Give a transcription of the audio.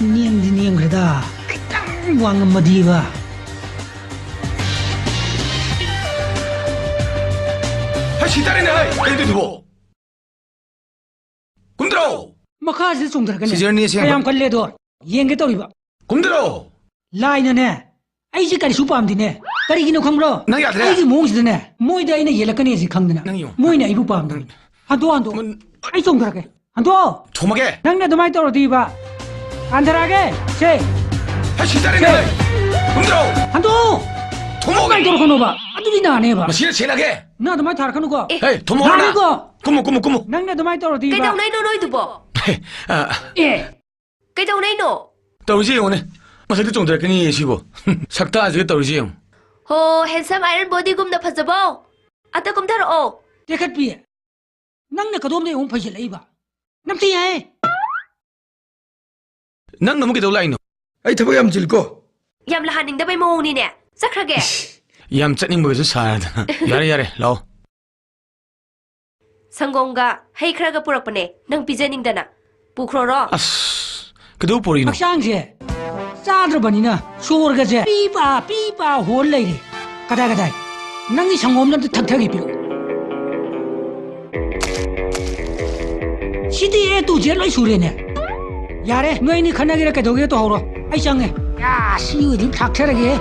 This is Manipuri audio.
ꯅꯦꯝꯗꯤ ꯅꯦꯝꯈ꯭ꯔꯦꯗ ꯈꯤꯇꯪ ꯋꯥꯡꯉꯝꯃꯗꯤꯕ 시다리네 ꯀꯩꯗꯨ 두고 굼들어 ꯃꯈꯥꯁꯤꯗ ꯆꯣꯡꯊꯔꯛꯀꯅꯤ 시절니 ꯀꯌꯥꯝ ꯀꯜꯂꯦꯗꯣ ꯌꯦꯡꯒꯦ ꯇꯧꯔꯤꯕ 굼들어 ꯂꯥꯏꯅꯅꯦ ꯑꯩꯁꯦ ꯀꯔꯤꯁꯨ ꯄꯥꯝꯗꯦꯅꯦ ꯀꯔꯤꯒꯤꯅꯣ ꯈꯪꯕ꯭ꯔꯣ ꯅꯪ ꯌꯥꯗ꯭ꯔꯦ ꯑꯩꯒꯤ ꯃꯑꯣꯡꯁꯤꯗꯅꯦ ꯃꯣꯏꯗ ꯑꯩꯅ ꯌꯦꯜꯂꯛꯀꯅꯤꯁꯤ ꯈꯪꯗꯅ ꯃꯣꯏꯅ ꯑꯩꯕꯨ ꯄꯥꯝꯗꯕꯅꯤ ꯍꯟꯗꯣꯛ ꯑꯩ ꯆꯣꯡꯊꯔꯛꯀꯦ ꯍꯟꯗꯣꯛ ꯊꯣꯝꯃꯒꯦ ꯅꯪꯅ ꯑꯗꯨꯃꯥꯏꯅ ꯇꯧꯔꯗꯤꯕ ꯍꯟꯊꯔꯛꯑꯒꯦ ꯁꯦ 시다리네 굼들어 한도! 도모가 도로코노바 아들이 나네바 마시를 지나게 나도 많이 다르카노가 에이 도모가 나네가 꾸무 낭나도 많이 떨어디 Cái đầu này nó nói tụi bò. 예 Cái đầu này nó. 떨어지 오네 마사도 좀 들었더니 예시고 sakta 아직 떨어지 형 Hồ handsome iron body gum na phật bò. À ta cũng thở ồ. 대갓비 낭나 가도om데 용 파실 레이바 남티야 난 너무 기다려 이노 아이 더버 얌 질거 Yam là hành đã bay mù nè nè. Sắc ra kìa. 얌 짠닝 먹어서 사야다 야래 라오 Sangonga hay khra ga purak pane. Nang pijaning dana. Pukroro. 아스 그도 보리노 박상제 짜들어버니나 소르가제 삐빠 홀레이리 가다가다 낭이 상없는 듯 탁탁이 비로 시대에 또 제일 수레네 야래 너희니 khana gira cái đồ kia to rồi ai chăng này ya siêu đi thạc thế này kìa